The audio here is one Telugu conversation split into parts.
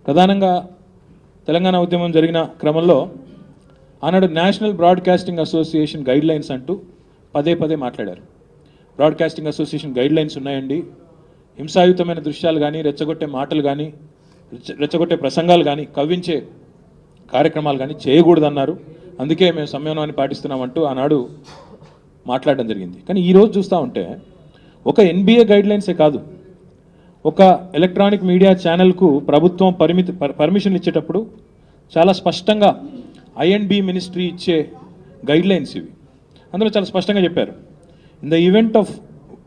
ప్రధానంగా తెలంగాణ ఉద్యమం జరిగిన క్రమంలో ఆనాడు నేషనల్ బ్రాడ్కాస్టింగ్ అసోసియేషన్ గైడ్లైన్స్ అంటూ పదే పదే మాట్లాడారు. బ్రాడ్కాస్టింగ్ అసోసియేషన్ గైడ్లైన్స్ ఉన్నాయండి, హింసాయుతమైన దృశ్యాలు కానీ, రెచ్చగొట్టే మాటలు కానీ, రెచ్చగొట్టే ప్రసంగాలు కానీ, కవ్వించే కార్యక్రమాలు కానీ చేయకూడదన్నారు. అందుకే మేము సంయమనాన్ని పాటిస్తున్నామంటూ ఆనాడు మాట్లాడడం జరిగింది. కానీ ఈరోజు చూస్తూ ఉంటే ఒక ఎన్బిఏ గైడ్లైన్సే కాదు, ఒక ఎలక్ట్రానిక్ మీడియా ఛానల్కు ప్రభుత్వం పర్మిషన్ ఇచ్చేటప్పుడు చాలా స్పష్టంగా ఐఎండ్బి మినిస్ట్రీ ఇచ్చే గైడ్లైన్స్ ఇవి. అందులో చాలా స్పష్టంగా చెప్పారు, in the event of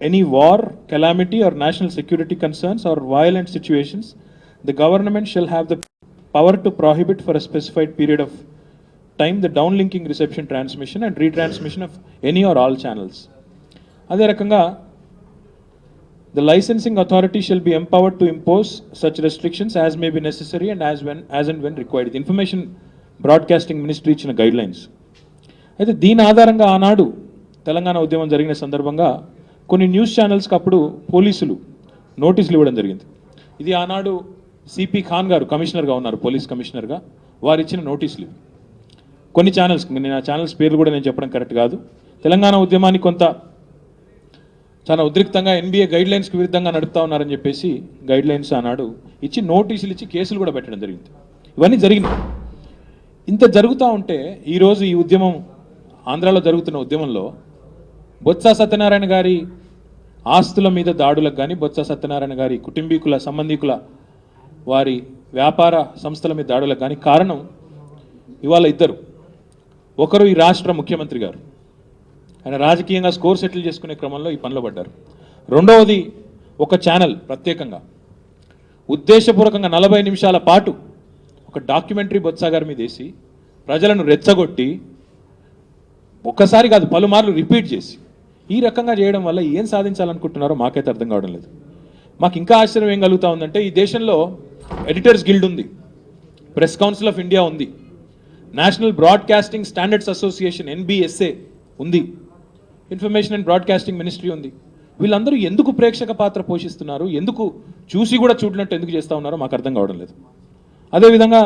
any war, calamity or national security concerns or violent situations, the government shall have the power to prohibit for a specified period of time the downlinking, reception, transmission and retransmission of any or all channels. అదే రకంగా the licensing authority shall be empowered to impose such restrictions as may be necessary and as and when required. The Information Broadcasting Ministry ఇచ్చిన గైడ్లైన్స్. అయితే దీని ఆధారంగా ఆనాడు తెలంగాణ ఉద్యమం జరిగిన సందర్భంగా కొన్ని న్యూస్ ఛానల్స్కి అప్పుడు పోలీసులు నోటీసులు ఇవ్వడం జరిగింది. ఇది ఆనాడు సిపి ఖాన్ గారు కమిషనర్గా ఉన్నారు, పోలీస్ కమిషనర్గా, వారు ఇచ్చిన నోటీసులు. కొన్ని ఛానల్స్, నేను ఆ ఛానల్స్ పేర్లు కూడా నేను చెప్పడం కరెక్ట్ కాదు, తెలంగాణ ఉద్యమాన్ని కొంత చాలా ఉద్రిక్తంగా ఎన్బిఏ గైడ్లైన్స్కి విరుద్ధంగా నడుపుతా ఉన్నారని చెప్పేసి గైడ్లైన్స్ ఆనాడు ఇచ్చి నోటీసులు ఇచ్చి కేసులు కూడా పెట్టడం జరిగింది. ఇవన్నీ జరిగినాయి. ఇంత జరుగుతూ ఉంటే ఈరోజు ఈ ఉద్యమం, ఆంధ్రాలో జరుగుతున్న ఉద్యమంలో బొత్స సత్యనారాయణ గారి ఆస్తుల మీద దాడులకు కానీ, బొత్స సత్యనారాయణ గారి కుటుంబీకుల సంబంధికుల వారి వ్యాపార సంస్థల మీద దాడులకు కానీ కారణం ఇవాళ ఇద్దరు. ఒకరు ఈ రాష్ట్ర ముఖ్యమంత్రి గారు, ఆయన రాజకీయంగా స్కోర్ సెటిల్ చేసుకునే క్రమంలో ఈ పనిలో పడ్డారు. రెండవది ఒక ఛానల్ ప్రత్యేకంగా ఉద్దేశపూర్వకంగా 40 నిమిషాల పాటు ఒక డాక్యుమెంటరీ బొత్స గారి మీద వేసి ప్రజలను రెచ్చగొట్టి ఒక్కసారి కాదు పలుమార్లు రిపీట్ చేసి ఈ రకంగా చేయడం వల్ల ఏం సాధించాలనుకుంటున్నారో మాకైతే అర్థం కావడం లేదు. మాకు ఇంకా ఆశ్చర్యం ఏం కలుగుతూ ఉందంటే, ఈ దేశంలో ఎడిటర్స్ గిల్డ్ ఉంది, ప్రెస్ కౌన్సిల్ ఆఫ్ ఇండియా ఉంది, నేషనల్ బ్రాడ్కాస్టింగ్ స్టాండర్డ్స్ అసోసియేషన్ ఎన్బిఎస్ఏ ఉంది, ఇన్ఫర్మేషన్ అండ్ బ్రాడ్కాస్టింగ్ మినిస్ట్రీ ఉంది. వీళ్ళందరూ ఎందుకు ప్రేక్షక పాత్ర పోషిస్తున్నారు, ఎందుకు చూసి కూడా చూడనట్టు ఎందుకు చేస్తూ ఉన్నారో మాకు అర్థం కావడం లేదు. అదేవిధంగా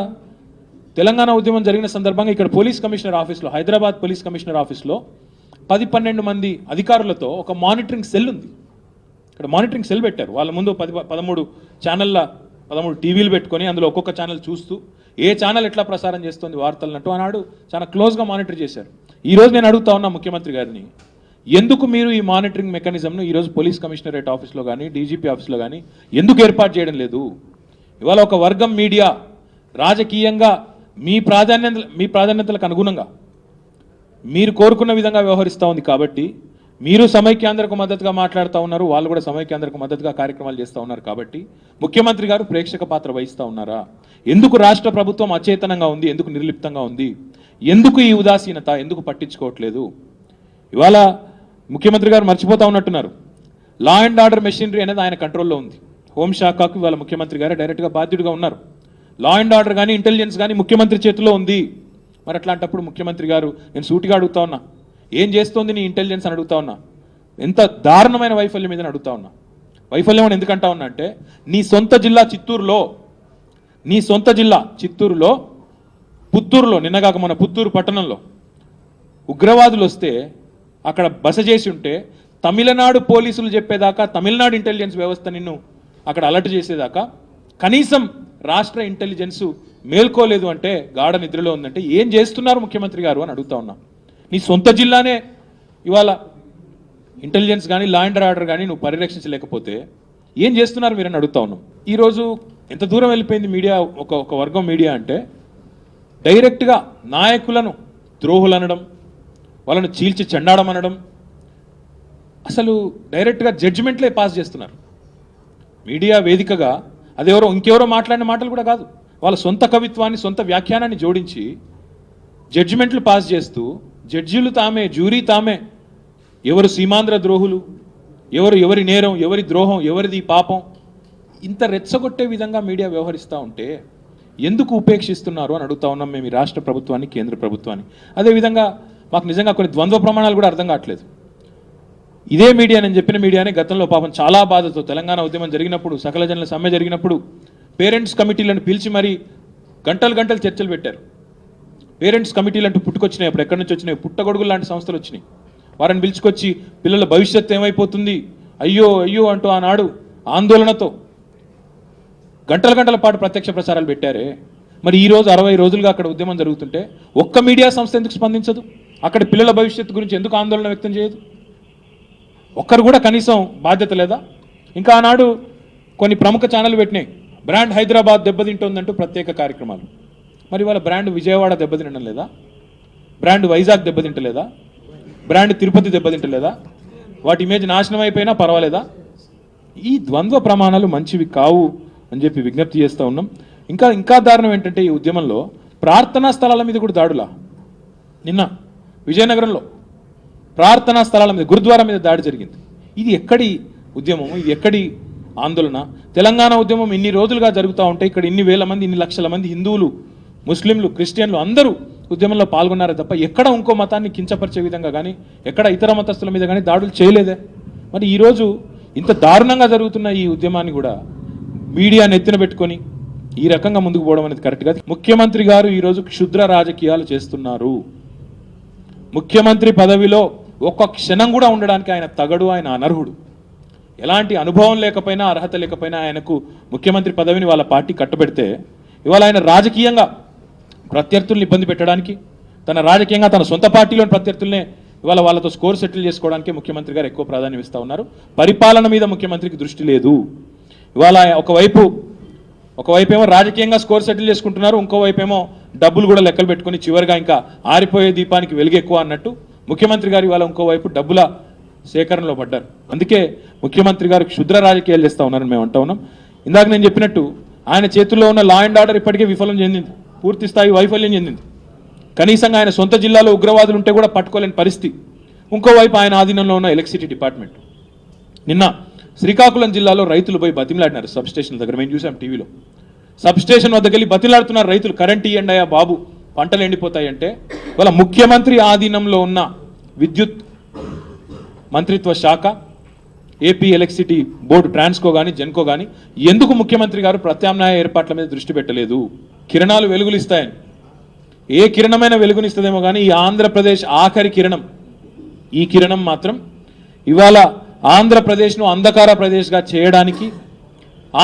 తెలంగాణ ఉద్యమం జరిగిన సందర్భంగా ఇక్కడ పోలీస్ కమిషనర్ ఆఫీస్లో, హైదరాబాద్ పోలీస్ కమిషనర్ ఆఫీస్లో 10-12 మంది అధికారులతో ఒక మానిటరింగ్ సెల్ ఉంది. ఇక్కడ మానిటరింగ్ సెల్ పెట్టారు. వాళ్ళ ముందు 13 ఛానళ్ళ 13 టీవీలు పెట్టుకొని అందులో ఒక్కొక్క ఛానల్ చూస్తూ ఏ ఛానల్ ఎట్లా ప్రసారం చేస్తుంది వార్తలన్నట్టు ఆనాడు చాలా క్లోజ్గా మానిటర్ చేశారు. ఈరోజు నేను అడుగుతా ఉన్నా ముఖ్యమంత్రి గారిని, ఎందుకు మీరు ఈ మానిటరింగ్ మెకానిజంను ఈరోజు పోలీస్ కమిషనరేట్ ఆఫీస్లో కానీ, డీజీపీ ఆఫీస్లో కానీ ఎందుకు ఏర్పాటు చేయడం లేదు? ఇవాళ ఒక వర్గం మీడియా రాజకీయంగా మీ ప్రాధాన్యతలకు అనుగుణంగా మీరు కోరుకున్న విధంగా వ్యవహరిస్తూ ఉంది కాబట్టి, మీరు సమైక్యాంధ్రకు మద్దతుగా మాట్లాడుతూ ఉన్నారు, వాళ్ళు కూడా సమైక్యాంధ్రకు మద్దతుగా కార్యక్రమాలు చేస్తూ ఉన్నారు కాబట్టి ముఖ్యమంత్రి గారు ప్రేక్షక పాత్ర వహిస్తూ ఉన్నారా? ఎందుకు రాష్ట్ర ప్రభుత్వం అచేతనంగా ఉంది, ఎందుకు నిర్లిప్తంగా ఉంది, ఎందుకు ఈ ఉదాసీనత, ఎందుకు పట్టించుకోవట్లేదు? ఇవాళ ముఖ్యమంత్రి గారు మర్చిపోతూ ఉన్నట్టున్నారు, లా అండ్ ఆర్డర్ మెషినరీ అనేది ఆయన కంట్రోల్లో ఉంది. హోంశాఖకు ఇవాళ ముఖ్యమంత్రి గారే డైరెక్ట్గా బాధ్యుడిగా ఉన్నారు. లా అండ్ ఆర్డర్ కానీ, ఇంటెలిజెన్స్ కానీ ముఖ్యమంత్రి చేతిలో ఉంది. మరి అట్లాంటప్పుడు ముఖ్యమంత్రి గారు, నేను సూటిగా అడుగుతా ఉన్నా, ఏం చేస్తోంది నీ ఇంటెలిజెన్స్ అని అడుగుతా ఉన్నా, ఎంత దారుణమైన వైఫల్యం మీద అడుగుతా ఉన్నా. వైఫల్యం అని ఎందుకంటా ఉన్నా అంటే, నీ సొంత జిల్లా చిత్తూరులో పుత్తూరులో నిన్నగాక మన పుత్తూరు పట్టణంలో ఉగ్రవాదులు వస్తే అక్కడ బస చేసి ఉంటే తమిళనాడు పోలీసులు చెప్పేదాకా, తమిళనాడు ఇంటెలిజెన్స్ వ్యవస్థ నిన్ను అక్కడ అలర్ట్ చేసేదాకా కనీసం రాష్ట్ర ఇంటెలిజెన్స్ మేల్కోలేదు అంటే, గాఢ నిద్రలో ఉందంటే ఏం చేస్తున్నారు ముఖ్యమంత్రి గారు అని అడుగుతా ఉన్నా. నీ సొంత జిల్లానే ఇవాళ ఇంటెలిజెన్స్ కానీ, లా అండ్ ఆర్డర్ కానీ నువ్వు పరిరక్షించలేకపోతే ఏం చేస్తున్నారు మీరని అడుగుతా ఉన్నాం. ఈరోజు ఎంత దూరం వెళ్ళిపోయింది మీడియా, ఒక వర్గం మీడియా అంటే డైరెక్ట్గా నాయకులను ద్రోహులు అనడం, వాళ్ళను చీల్చి చెండాడమనడం, అసలు డైరెక్ట్గా జడ్జిమెంట్లే పాస్ చేస్తున్నారు. మీడియా వేదికగా అదెవరో ఇంకెవరో మాట్లాడిన మాటలు కూడా కాదు, వాళ్ళ సొంత కవిత్వాన్ని, సొంత వ్యాఖ్యానాన్ని జోడించి జడ్జిమెంట్లు పాస్ చేస్తూ, జడ్జీలు తామే, జ్యూరీ తామే, ఎవరు సీమాంధ్ర ద్రోహులు, ఎవరి నేరం, ఎవరి ద్రోహం, ఎవరిది పాపం, ఇంత రెచ్చగొట్టే విధంగా మీడియా వ్యవహరిస్తూ ఉంటే ఎందుకు ఉపేక్షిస్తున్నారు అని అడుగుతా ఉన్నాం మేము ఈ రాష్ట్ర ప్రభుత్వాన్ని, కేంద్ర ప్రభుత్వాన్ని. అదేవిధంగా మాకు నిజంగా కొన్ని ద్వంద్వ ప్రమాణాలు కూడా అర్థం కావట్లేదు. ఇదే మీడియా, నేను చెప్పిన మీడియానే గతంలో పాపం చాలా బాధతో తెలంగాణ ఉద్యమం జరిగినప్పుడు, సకల జనుల సమ్మె జరిగినప్పుడు పేరెంట్స్ కమిటీలను పిలిచి మరీ గంటలు గంటలు చర్చలు పెట్టారు. పేరెంట్స్ కమిటీలు అంటూ పుట్టుకొచ్చినాయి, అప్పుడు ఎక్కడి నుంచి వచ్చినాయి, పుట్టగొడుగులు లాంటి సంస్థలు వచ్చినాయి. వారిని పిలుచుకొచ్చి పిల్లల భవిష్యత్తు ఏమైపోతుంది, అయ్యో అయ్యో అంటూ ఆనాడు ఆందోళనతో గంటల గంటల పాటు ప్రత్యక్ష ప్రసారాలు పెట్టారే. మరి ఈరోజు 60 రోజులుగా అక్కడ ఉద్యమం జరుగుతుంటే ఒక్క మీడియా సంస్థ ఎందుకు స్పందించదు? అక్కడ పిల్లల భవిష్యత్తు గురించి ఎందుకు ఆందోళన వ్యక్తం చేయదు? ఒక్కరు కూడా కనీసం బాధ్యత లేదా? ఇంకా ఆనాడు కొన్ని ప్రముఖ ఛానల్ పెట్టినాయి, బ్రాండ్ హైదరాబాద్ దెబ్బతింటోందంటూ ప్రత్యేక కార్యక్రమాలు. మరి వాళ్ళ బ్రాండ్ విజయవాడ దెబ్బతినడం లేదా? బ్రాండ్ వైజాగ్ దెబ్బతింటలేదా? బ్రాండ్ తిరుపతి దెబ్బతింటలేదా? వాటి ఇమేజ్ నాశనం అయిపోయినా పర్వాలేదా? ఈ ద్వంద్వ ప్రమాణాలు మంచివి కావు అని చెప్పి విజ్ఞప్తి చేస్తూ ఉన్నాం. ఇంకా దారుణం ఏంటంటే ఈ ఉద్యమంలో ప్రార్థనా స్థలాల మీద కూడా దాడులా. నిన్న విజయనగరంలో ప్రార్థనా స్థలాల మీద, గురుద్వారా మీద దాడి జరిగింది. ఇది ఎక్కడి ఉద్యమము, ఇది ఎక్కడి ఆందోళన? తెలంగాణ ఉద్యమం ఇన్ని రోజులుగా జరుగుతూ ఉంటే ఇక్కడ ఇన్ని వేల మంది, ఇన్ని లక్షల మంది హిందువులు, ముస్లింలు, క్రిస్టియన్లు అందరూ ఉద్యమంలో పాల్గొన్నారే తప్ప ఎక్కడ ఇంకో మతాన్ని కించపరిచే విధంగా కానీ, ఎక్కడ ఇతర మతస్థుల మీద కానీ దాడులు చేయలేదే. మరి ఈరోజు ఇంత దారుణంగా జరుగుతున్న ఈ ఉద్యమాన్ని కూడా మీడియాని ఎత్తిన పెట్టుకొని ఈ రకంగా ముందుకు పోవడం అనేది కరెక్ట్ కాదు. ముఖ్యమంత్రి గారు ఈరోజు క్షుద్ర రాజకీయాలు చేస్తున్నారు. ముఖ్యమంత్రి పదవిలో ఒక్క క్షణం కూడా ఉండడానికి ఆయన తగడు, ఆయన అనర్హుడు. ఎలాంటి అనుభవం లేకపోయినా, అర్హత లేకపోయినా ఆయనకు ముఖ్యమంత్రి పదవిని వాళ్ళ పార్టీ కట్టబెడితే ఇవాళ ఆయన రాజకీయంగా ప్రత్యర్థుల్ని ఇబ్బంది పెట్టడానికి, రాజకీయంగా తన సొంత పార్టీలోని ప్రత్యర్థుల్నే ఇవాళ వాళ్ళతో స్కోర్ సెటిల్ చేసుకోవడానికి ముఖ్యమంత్రి గారు ఎక్కువ ప్రాధాన్యం ఇస్తూ ఉన్నారు. పరిపాలన మీద ముఖ్యమంత్రికి దృష్టి లేదు. ఇవాళ ఒకవైపు ఏమో రాజకీయంగా స్కోర్ సెటిల్ చేసుకుంటున్నారు, ఇంకోవైపు ఏమో డబ్బులు కూడా లెక్కలు పెట్టుకుని చివరిగా ఇంకా ఆరిపోయే దీపానికి వెలుగు ఎక్కువ అన్నట్టు ముఖ్యమంత్రి గారు ఇవాళ ఇంకోవైపు డబ్బుల సేకరణలో పడ్డారు. అందుకే ముఖ్యమంత్రి గారు క్షుద్ర రాజకీయాలు చేస్తూ ఉన్నారని మేము అంటూ ఉన్నాం. ఇందాక నేను చెప్పినట్టు ఆయన చేతుల్లో ఉన్న లా అండ్ ఆర్డర్ ఇప్పటికే విఫలం చెందింది, పూర్తి స్థాయి వైఫల్యం చెందింది. కనీసంగా ఆయన సొంత జిల్లాలో ఉగ్రవాదులు ఉంటే కూడా పట్టుకోలేని పరిస్థితి. ఇంకోవైపు ఆయన ఆధీనంలో ఉన్న ఎలక్ట్రిసిటీ డిపార్ట్మెంట్. నిన్న శ్రీకాకుళం జిల్లాలో రైతులు పోయి బతిమలాడినారు సబ్స్టేషన్ దగ్గర, మేము చూసాం టీవీలో. సబ్స్టేషన్ వద్దకు వెళ్ళి బతిమలాడుతున్నారు రైతులు, కరెంట్ ఇవ్వండి అయ్యా బాబు, పంటలు ఎండిపోతాయంటే. వాళ్ళ ముఖ్యమంత్రి ఆధీనంలో ఉన్న విద్యుత్ మంత్రిత్వ శాఖ, ఏపీ ఎలక్ట్రిసిటీ బోర్డు, ట్రాన్స్కో కానీ జెన్కో కానీ ఎందుకు ముఖ్యమంత్రి గారు ప్రత్యామ్నాయ ఏర్పాట్ల మీద దృష్టి పెట్టలేదు? కిరణాలు వెలుగులు ఇస్తాయని, ఏ కిరణమైన వెలుగునిస్తుందేమో కానీ ఈ ఆంధ్రప్రదేశ్ ఆఖరి కిరణం, ఈ కిరణం మాత్రం ఇవాళ ఆంధ్రప్రదేశ్ను అంధకార ప్రదేశ్గా చేయడానికి,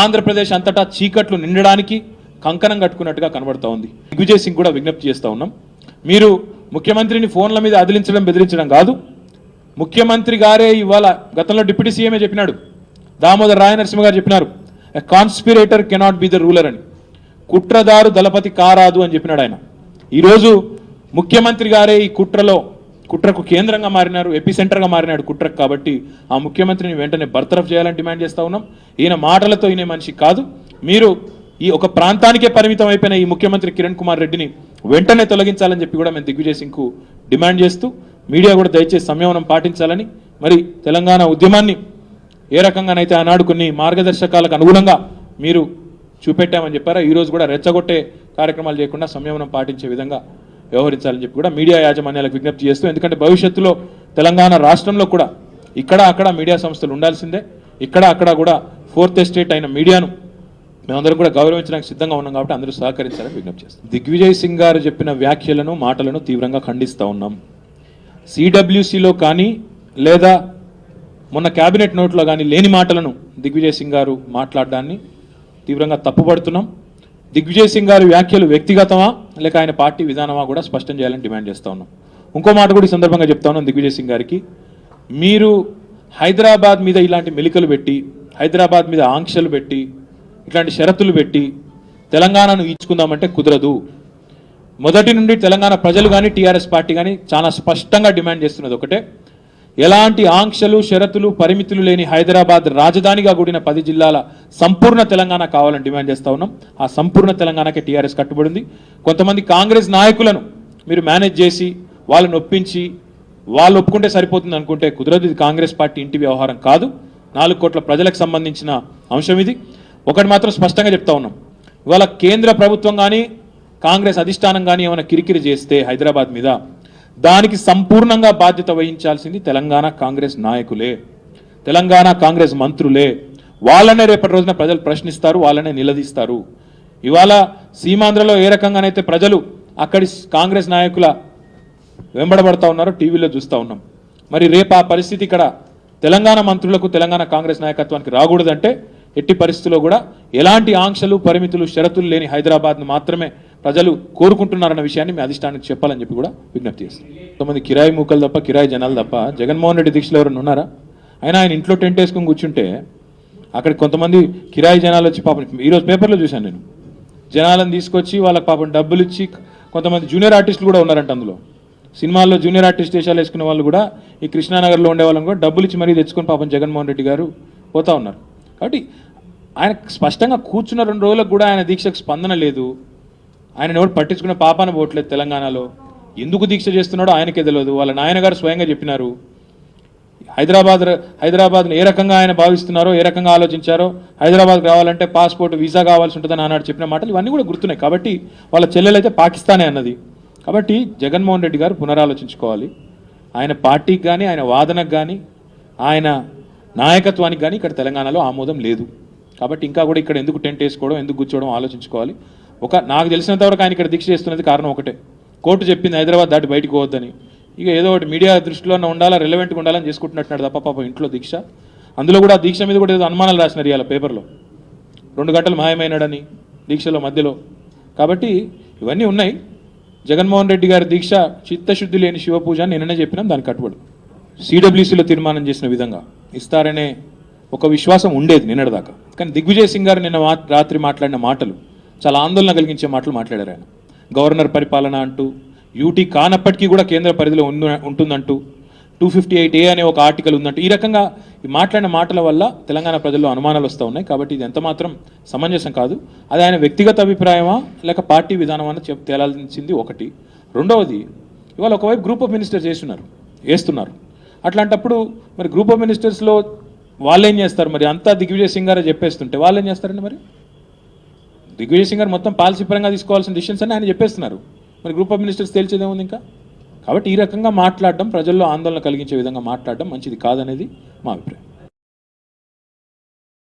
ఆంధ్రప్రదేశ్ అంతటా చీకట్లు నిండడానికి కంకణం కట్టుకున్నట్టుగా కనబడుతూ ఉంది. దిగ్విజయ్ సింగ్ కూడా విజ్ఞప్తి చేస్తూ ఉన్నాం, మీరు ముఖ్యమంత్రిని ఫోన్ల మీద అదిలించడం, బెదిరించడం కాదు. ముఖ్యమంత్రి గారే ఇవాళ, గతంలో డిప్యూటీ సీఎంఏ చెప్పినాడు, దామోదర్ రాయనరసింహ గారు చెప్పినారు, a conspirator cannot be the ruler అని, కుట్రదారు దళపతి కారాదు అని చెప్పినాడు ఆయన. ఈరోజు ముఖ్యమంత్రి గారే ఈ కుట్రకు కేంద్రంగా మారినారు, ఎపిసెంటర్గా మారినాడు కుట్రకు. కాబట్టి ఆ ముఖ్యమంత్రిని వెంటనే బర్తరఫ్ చేయాలని డిమాండ్ చేస్తూ ఉన్నాం. ఈయన మాటలతో ఈయన మనిషి కాదు. మీరు ఈ ఒక ప్రాంతానికే పరిమితం అయిపోయిన ఈ ముఖ్యమంత్రి కిరణ్ కుమార్ రెడ్డిని వెంటనే తొలగించాలని చెప్పి కూడా మేము దిగ్విజయ్ సింగ్కు డిమాండ్ చేస్తూ, మీడియా కూడా దయచేసి సంయమనం పాటించాలని, మరి తెలంగాణ ఉద్యమాన్ని ఏ రకంగానైతే ఆనాడు కొన్ని మార్గదర్శకాలకు అనుగుణంగా మీరు చూపెట్టామని చెప్పారా, ఈరోజు కూడా రెచ్చగొట్టే కార్యక్రమాలు చేయకుండా సంయమనం పాటించే విధంగా వ్యవహరించాలని చెప్పి కూడా మీడియా యాజమాన్యాలకు విజ్ఞప్తి చేస్తూ, ఎందుకంటే భవిష్యత్తులో తెలంగాణ రాష్ట్రంలో కూడా ఇక్కడ అక్కడ మీడియా సంస్థలు ఉండాల్సిందే. ఇక్కడ అక్కడ కూడా ఫోర్త్ ఎస్టేట్ అయిన మీడియాను మేమందరం కూడా గౌరవించడానికి సిద్ధంగా ఉన్నాం. కాబట్టి అందరూ సహకరించాలని విజ్ఞప్తి చేస్తాం. దిగ్విజయ్ సింగ్ గారు చెప్పిన వ్యాఖ్యలను, మాటలను తీవ్రంగా ఖండిస్తూ ఉన్నాం. సిడబ్ల్యూసిలో కానీ లేదా మొన్న క్యాబినెట్ నోట్లో కానీ లేని మాటలను దిగ్విజయ్ సింగ్ గారు మాట్లాడడాన్ని తీవ్రంగా తప్పుపడుతున్నాం. దిగ్విజయ్ సింగ్ గారి వ్యాఖ్యలు వ్యక్తిగతమా లేక ఆయన పార్టీ విధానమా కూడా స్పష్టం చేయాలని డిమాండ్ చేస్తూ ఉన్నాం. ఇంకో మాట కూడా ఈ సందర్భంగా చెప్తా ఉన్నాం దిగ్విజయ్ సింగ్ గారికి, మీరు హైదరాబాద్ మీద ఇలాంటి మెలికలు పెట్టి, హైదరాబాద్ మీద ఆంక్షలు పెట్టి, ఇట్లాంటి షరతులు పెట్టి తెలంగాణను ఈడ్చుకుందామంటే కుదరదు. మొదటి నుండి తెలంగాణ ప్రజలు కానీ టీఆర్ఎస్ పార్టీ కానీ చాలా స్పష్టంగా డిమాండ్ చేస్తున్నది ఒకటే, ఎలాంటి ఆంక్షలు, షరతులు, పరిమితులు లేని హైదరాబాద్ రాజధానిగా కూడిన 10 జిల్లాల సంపూర్ణ తెలంగాణ కావాలని డిమాండ్ చేస్తూ ఉన్నాం. ఆ సంపూర్ణ తెలంగాణకే టీఆర్ఎస్ కట్టుబడింది. కొంతమంది కాంగ్రెస్ నాయకులను మీరు మేనేజ్ చేసి వాళ్ళని ఒప్పించి వాళ్ళు ఒప్పుకుంటే సరిపోతుంది అనుకుంటే కుదరదు. ఇది కాంగ్రెస్ పార్టీ ఇంటి వ్యవహారం కాదు, 4 కోట్ల ప్రజలకు సంబంధించిన అంశం ఇది. ఒకటి మాత్రం స్పష్టంగా చెప్తా ఉన్నాం, ఇవాళ కేంద్ర ప్రభుత్వం కానీ కాంగ్రెస్ అధిష్టానం కానీ ఏమైనా కిరికిరి చేస్తే హైదరాబాద్ మీద, దానికి సంపూర్ణంగా బాధ్యత వహించాల్సింది తెలంగాణ కాంగ్రెస్ నాయకులే, తెలంగాణ కాంగ్రెస్ మంత్రులే. వాళ్ళనే రేపటి రోజున ప్రజలు ప్రశ్నిస్తారు, వాళ్ళనే నిలదీస్తారు. ఇవాళ సీమాంధ్రలో ఏ రకంగానైతే ప్రజలు అక్కడి కాంగ్రెస్ నాయకుల వెంబడబడతా ఉన్నారో టీవీలో చూస్తూ ఉన్నాం. మరి రేపు ఆ పరిస్థితి ఇక్కడ తెలంగాణ మంత్రులకు, తెలంగాణ కాంగ్రెస్ నాయకత్వానికి రాకూడదంటే ఎట్టి పరిస్థితుల్లో కూడా ఎలాంటి ఆంక్షలు, పరిమితులు, షరతులు లేని హైదరాబాద్ను మాత్రమే ప్రజలు కోరుకుంటున్నారన్న విషయాన్ని మీ అధిష్టానానికి చెప్పాలని చెప్పి కూడా విజ్ఞప్తి చేస్తాం. కొంతమంది కిరాయి మూకలు తప్ప, కిరాయి జనాలు తప్ప జగన్మోహన్ రెడ్డి దీక్షలో ఎవరైనా ఉన్నారా? ఆయన ఇంట్లో టెంట్ వేసుకొని కూర్చుంటే అక్కడ కొంతమంది కిరాయి జనాలు వచ్చి పాపం, ఈరోజు పేపర్లో చూశాను నేను, జనాలను తీసుకొచ్చి వాళ్ళకి పాపం డబ్బులు ఇచ్చి, కొంతమంది జూనియర్ ఆర్టిస్టులు కూడా ఉన్నారంట అందులో. సినిమాల్లో జూనియర్ ఆర్టిస్ట్ వేషాలు వేసుకునే వాళ్ళు కూడా ఈ కృష్ణానగర్లో ఉండే వాళ్ళని కూడా డబ్బులు ఇచ్చి మరీ తెచ్చుకొని పాపం జగన్మోహన్ రెడ్డి గారు పోతా ఉన్నారు. కాబట్టి ఆయన స్పష్టంగా కూర్చున్న 2 రోజులకు కూడా ఆయన దీక్షకు స్పందన లేదు. ఆయన ఎవరు పట్టించుకునే పాపాన పోవట్లేదు. తెలంగాణలో ఎందుకు దీక్ష చేస్తున్నాడో ఆయనకే తెలియదు. వాళ్ళ నాయనగారు స్వయంగా చెప్పినారు. హైదరాబాద్ను ఏ రకంగా ఆయన భావిస్తున్నారో, ఏ రకంగా ఆలోచించారో, హైదరాబాద్కి రావాలంటే పాస్పోర్ట్, వీసా కావాల్సి ఉంటుందని ఆనాడు చెప్పిన మాటలు ఇవన్నీ కూడా గుర్తున్నాయి. కాబట్టి వాళ్ళ చెల్లెలైతే పాకిస్తానే అన్నది. కాబట్టి జగన్మోహన్ రెడ్డి గారు పునరాలోచించుకోవాలి. ఆయన పార్టీకి కానీ, ఆయన వాదనకు కానీ, ఆయన నాయకత్వానికి కానీ ఇక్కడ తెలంగాణలో ఆమోదం లేదు. కాబట్టి ఇంకా కూడా ఇక్కడ ఎందుకు టెంట్ వేసుకోవడం, ఎందుకు కూర్చోవడం ఆలోచించుకోవాలి. నాకు తెలిసినంతవరకు ఆయన ఇక్కడ దీక్ష చేస్తున్నది కారణం ఒకటే, కోర్టు చెప్పింది హైదరాబాద్ దాటి బయటకు పోవద్దని. ఇక ఏదో ఒకటి మీడియా దృష్టిలోనే ఉండాలా, రెలవెంట్గా ఉండాలని చేసుకుంటున్నట్టున్నాడు తప్ప పాపం ఇంట్లో దీక్ష. అందులో కూడా దీక్ష మీద కూడా ఏదో అనుమానాలు రాసినారు ఇవాళ పేపర్లో, 2 గంటలు మాయమైనాడని దీక్షలో మధ్యలో. కాబట్టి ఇవన్నీ ఉన్నాయి. జగన్మోహన్ రెడ్డి గారి దీక్ష చిత్తశుద్ధి లేని శివపూజ అని నిన్ననే చెప్పినాం, దానికి కట్టుబడు. సిడబ్ల్యూసీలో తీర్మానం చేసిన విధంగా ఇస్తారనే ఒక విశ్వాసం ఉండేది నిన్నటిదాకా. కానీ దిగ్విజయ్ సింగ్ గారు నిన్న రాత్రి మాట్లాడిన మాటలు చాలా ఆందోళన కలిగించే మాటలు మాట్లాడారు. ఆయన గవర్నర్ పరిపాలన అంటూ, యూటీ కానప్పటికీ కూడా కేంద్ర పరిధిలో ఉంటుందంటూ, 258A అనే ఒక ఆర్టికల్ ఉందంటూ, ఈ రకంగా ఈ మాట్లాడిన మాటల వల్ల తెలంగాణ ప్రజల్లో అనుమానాలు వస్తూ ఉన్నాయి. కాబట్టి ఇది ఎంత మాత్రం సమంజసం కాదు. అది ఆయన వ్యక్తిగత అభిప్రాయమా లేక పార్టీ విధానం అని తేలాల్సింది ఒకటి. రెండవది, ఇవాళ ఒకవైపు గ్రూప్ ఆఫ్ మినిస్టర్స్ వేస్తున్నారు. అట్లాంటప్పుడు మరి గ్రూప్ ఆఫ్ మినిస్టర్స్లో వాళ్ళు ఏం చేస్తారు? మరి అంతా దిగ్విజయ్ సింగ్ గారే చెప్పేస్తుంటే వాళ్ళు ఏం చేస్తారండి? మరి దిగ్విజయ్ సింగ్ గారు మొత్తం పాలసీ పరంగా తీసుకోవాల్సిన డిసిషన్స్ అని ఆయన చెప్పేస్తున్నారు. మరి గ్రూప్ ఆఫ్ మినిస్టర్స్ తేల్చేదేముంది ఇంకా? కాబట్టి ఈ రకంగా మాట్లాడడం, ప్రజల్లో ఆందోళన కలిగించే విధంగా మాట్లాడడం మంచిది కాదనేది మా అభిప్రాయం.